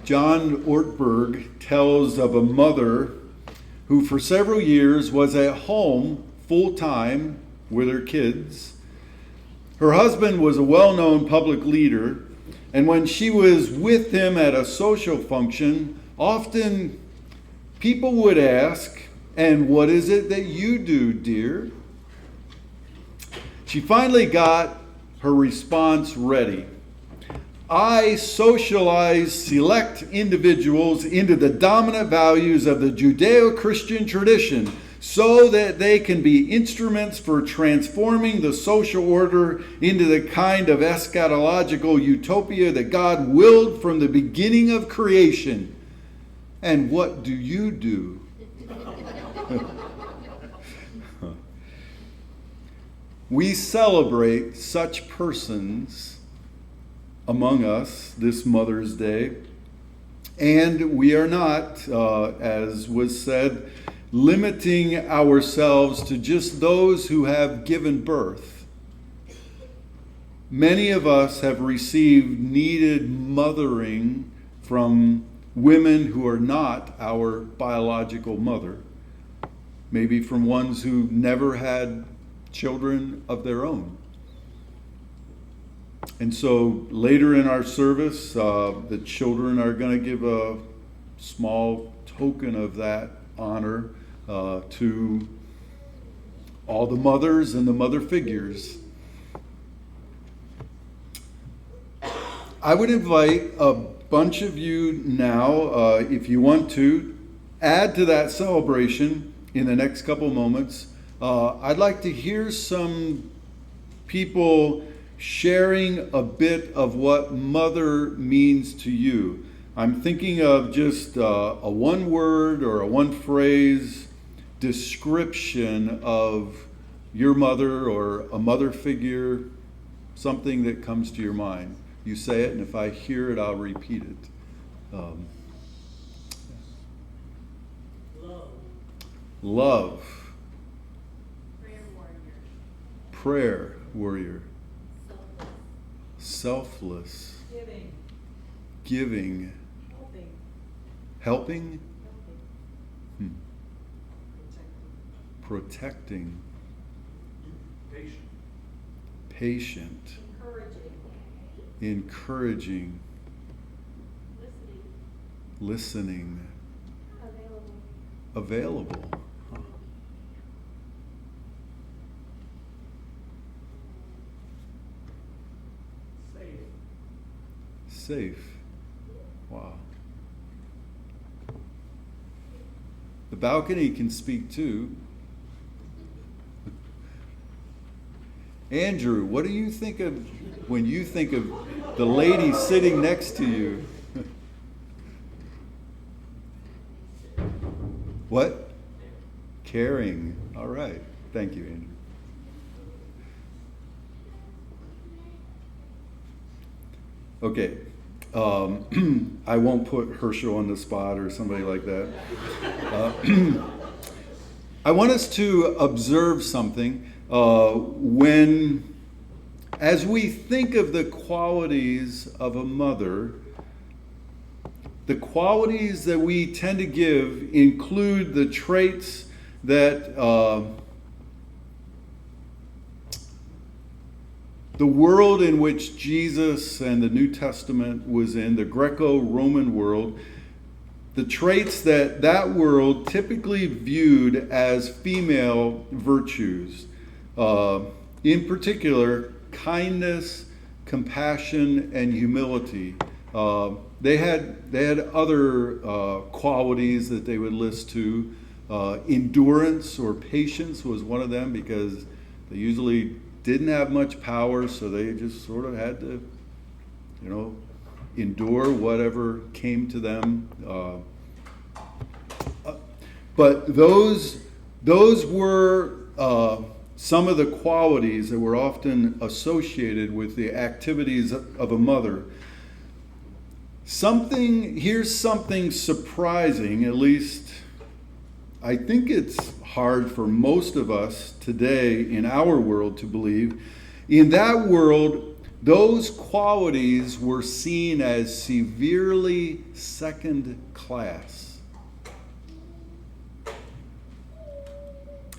John Ortberg tells of a mother who for several years was at home full-time with her kids. Her husband was a well-known public leader, and when she was with him at a social function, often people would ask, "And what is it that you do, dear?" She finally got her response ready. "I socialize select individuals into the dominant values of the Judeo-Christian tradition so that they can be instruments for transforming the social order into the kind of eschatological utopia that God willed from the beginning of creation. And what do you do?" We celebrate such persons among us this Mother's Day, and we are not, as was said, limiting ourselves to just those who have given birth. Many of us have received needed mothering from women who are not our biological mother, maybe from ones who never had children of their own. And so later in our service, the children are going to give a small token of that honor to all the mothers and the mother figures. I would invite a bunch of you now, if you want to, add to that celebration in the next couple moments. I'd like to hear some people sharing a bit of what mother means to you. I'm thinking of just a one word or a one phrase description of your mother or a mother figure, something that comes to your mind. You say it, and if I hear it, I'll repeat it. Love. Prayer warrior. Selfless. Giving. Helping. Protecting. Patient. Encouraging. Listening. Available. Safe. Wow. The balcony can speak too. Andrew, what do you think of when you think of the lady sitting next to you? What? Caring. All right. Thank you, Andrew. Okay. I won't put Herschel on the spot or somebody like that. I want us to observe something as we think of the qualities of a mother. The qualities that we tend to give include the traits that the world in which Jesus and the New Testament was in, the Greco-Roman world, the traits that world typically viewed as female virtues. In particular, kindness, compassion, and humility. They had other qualities that they would list too. Endurance or patience was one of them, because they usually didn't have much power, so they just sort of had to, endure whatever came to them. But those were some of the qualities that were often associated with the activities of a mother. Here's something surprising, at least I think it's hard for most of us today in our world to believe. In that world, those qualities were seen as severely second class,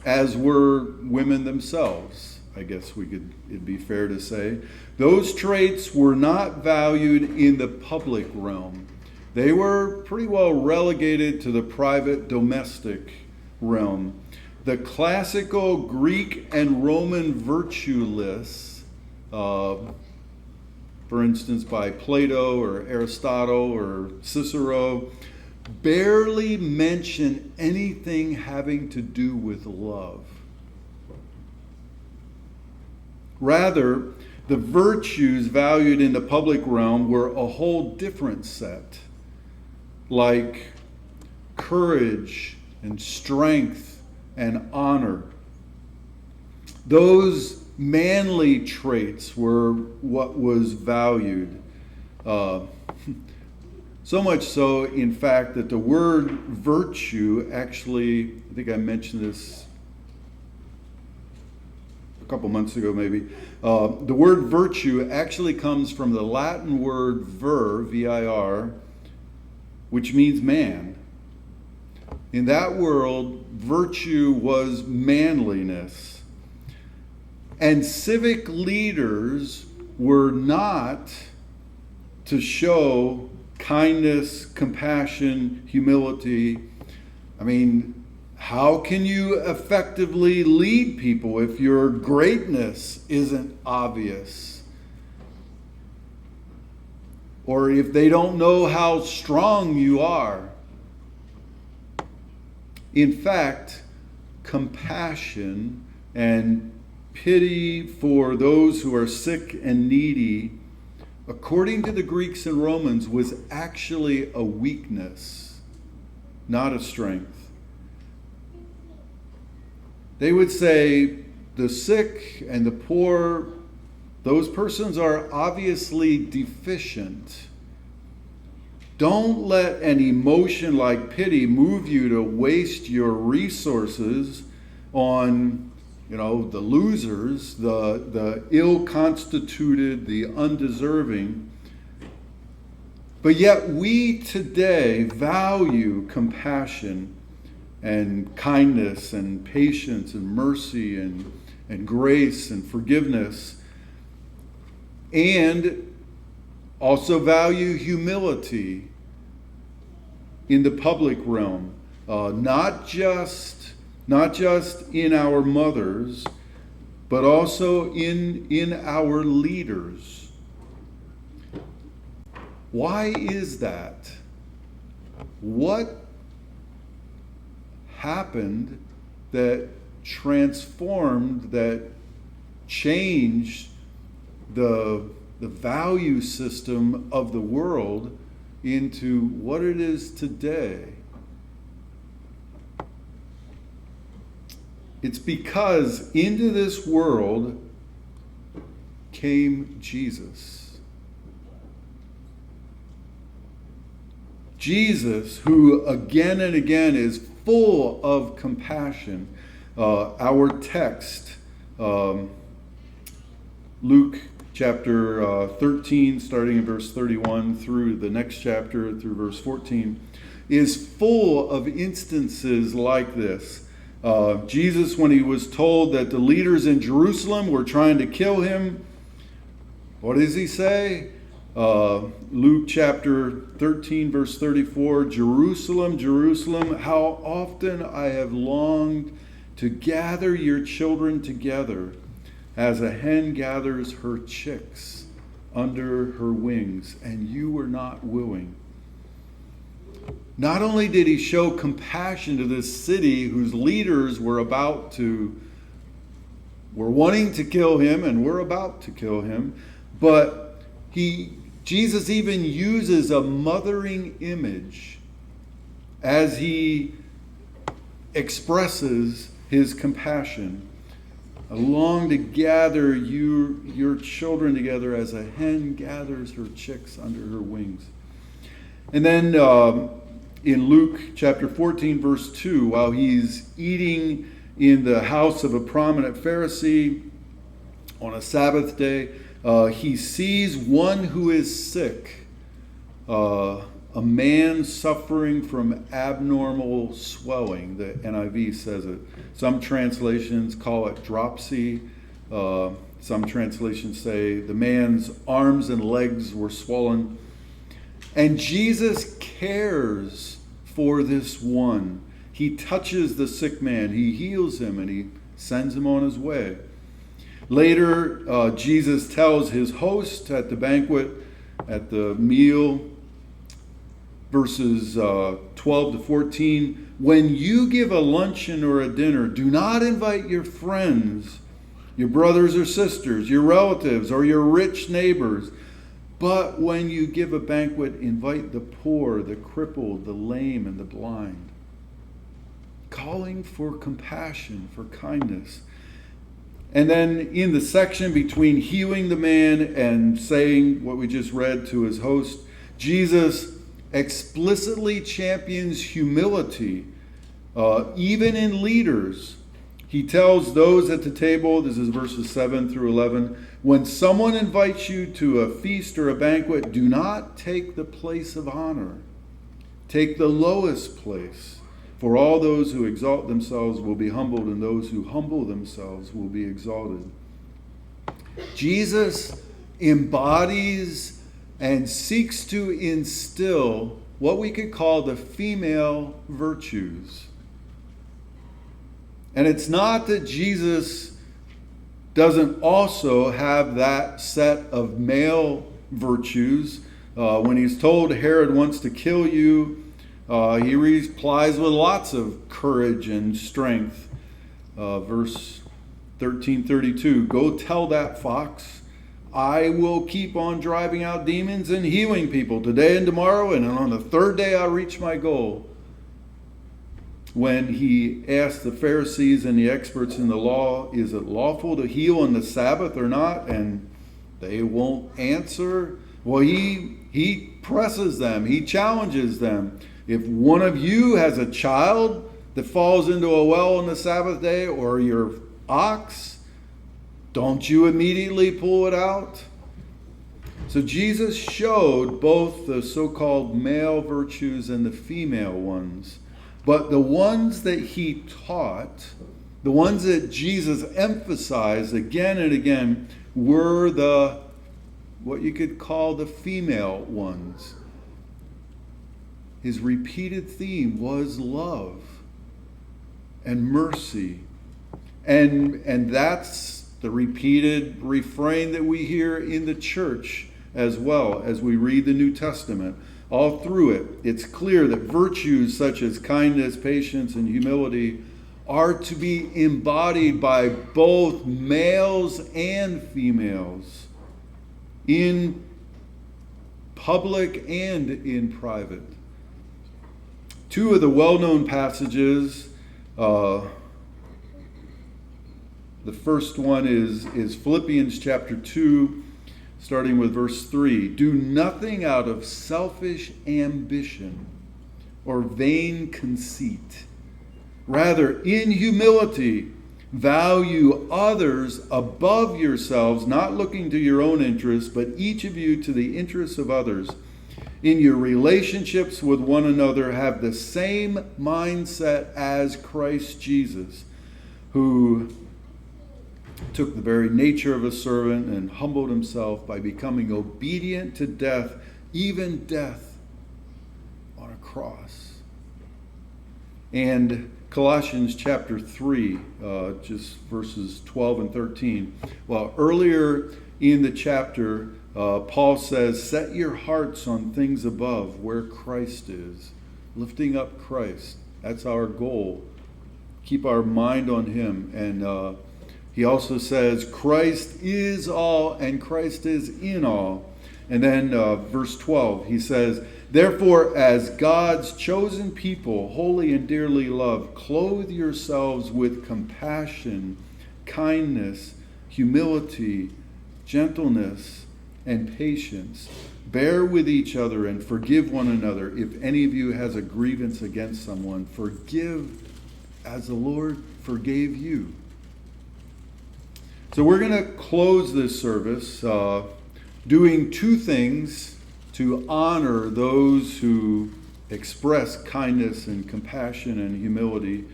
as were women themselves, I guess it'd be fair to say. Those traits were not valued in the public realm. They were pretty well relegated to the private domestic realm. The classical Greek and Roman virtue lists, for instance, by Plato or Aristotle or Cicero, barely mention anything having to do with love. Rather, the virtues valued in the public realm were a whole different set, like courage and strength and honor. Those manly traits were what was valued. So much so, in fact, that the word virtue actually, I think I mentioned this a couple months ago maybe, the word virtue actually comes from the Latin word vir, V-I-R, which means man. In that world, virtue was manliness. And civic leaders were not to show kindness, compassion, humility. I mean, how can you effectively lead people if your greatness isn't obvious? Or if they don't know how strong you are? In fact, compassion and pity for those who are sick and needy, according to the Greeks and Romans, was actually a weakness, not a strength. They would say the sick and the poor, those persons are obviously deficient. Don't let an emotion like pity move you to waste your resources on, the losers, the ill-constituted, the undeserving. But yet we today value compassion and kindness and patience and mercy and grace and forgiveness, and also value humility in the public realm, not just in our mothers, but also in our leaders. Why is that? What happened that transformed, that changed the value system of the world into what it is today? It's because into this world came Jesus. Jesus, who again and again is full of compassion. Our text, Luke chapter 13, starting in verse 31 through the next chapter, through verse 14, is full of instances like this. Jesus, when he was told that the leaders in Jerusalem were trying to kill him, what does he say? Luke chapter 13, verse 34, Jerusalem, Jerusalem, how often I have longed to gather your children together as a hen gathers her chicks under her wings, and you were not willing. Not only did he show compassion to this city whose leaders were wanting to kill him and were about to kill him, but Jesus even uses a mothering image as he expresses his compassion. I long to gather your children together as a hen gathers her chicks under her wings. And then in Luke chapter 14, verse 2, while he's eating in the house of a prominent Pharisee on a Sabbath day, He sees one who is sick, a man suffering from abnormal swelling. The NIV says it. Some translations call it dropsy. Some translations say the man's arms and legs were swollen. And Jesus cares for this one. He touches the sick man, he heals him, and he sends him on his way. Later, Jesus tells his host at the banquet, at the meal, verses 12 to 14, when you give a luncheon or a dinner, do not invite your friends, your brothers or sisters, your relatives, or your rich neighbors. But when you give a banquet, invite the poor, the crippled, the lame, and the blind. Calling for compassion, for kindness. And then in the section between healing the man and saying what we just read to his host, Jesus explicitly champions humility, even in leaders. He tells those at the table, this is verses 7 through 11, when someone invites you to a feast or a banquet, do not take the place of honor. Take the lowest place. For all those who exalt themselves will be humbled, and those who humble themselves will be exalted. Jesus embodies and seeks to instill what we could call the female virtues. And it's not that Jesus doesn't also have that set of male virtues. When he's told Herod wants to kill you, he replies with lots of courage and strength. Verse 13:32, go tell that fox, I will keep on driving out demons and healing people today and tomorrow, and on the third day I'll reach my goal. When he asked the Pharisees and the experts in the law, is it lawful to heal on the Sabbath or not? And they won't answer. Well, he presses them. He challenges them. If one of you has a child that falls into a well on the Sabbath day, or your ox, don't you immediately pull it out? So Jesus showed both the so-called male virtues and the female ones. But the ones that he taught, the ones that Jesus emphasized again and again, were the, what you could call the female ones. His repeated theme was love and mercy. And that's the repeated refrain that we hear in the church as well as we read the New Testament. All through it, it's clear that virtues such as kindness, patience, and humility are to be embodied by both males and females in public and in private. Two of the well-known passages, the first one is Philippians chapter 2, starting with verse 3. Do nothing out of selfish ambition or vain conceit. Rather, in humility, value others above yourselves, not looking to your own interests, but each of you to the interests of others. In your relationships with one another, have the same mindset as Christ Jesus, who took the very nature of a servant and humbled himself by becoming obedient to death, even death on a cross. And Colossians chapter 3, just verses 12 and 13. Well, earlier in the chapter, Paul says, set your hearts on things above, where Christ is. Lifting up Christ. That's our goal. Keep our mind on him. And he also says, Christ is all and Christ is in all. And then verse 12, he says, therefore, as God's chosen people, holy and dearly loved, clothe yourselves with compassion, kindness, humility, gentleness, and patience. Bear with each other and forgive one another. If any of you has a grievance against someone, forgive as the Lord forgave you. So we're going to close this service doing two things to honor those who express kindness and compassion and humility.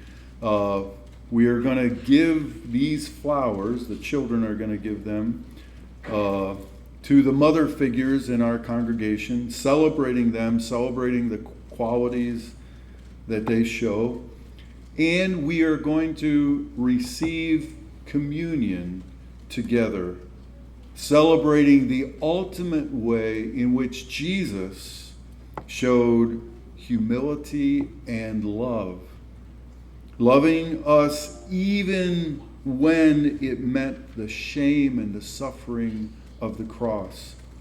We are going to give these flowers, the children are going to give them, to the mother figures in our congregation, celebrating them, celebrating the qualities that they show. And we are going to receive communion together, celebrating the ultimate way in which Jesus showed humility and love, loving us even when it meant the shame and the suffering of the cross.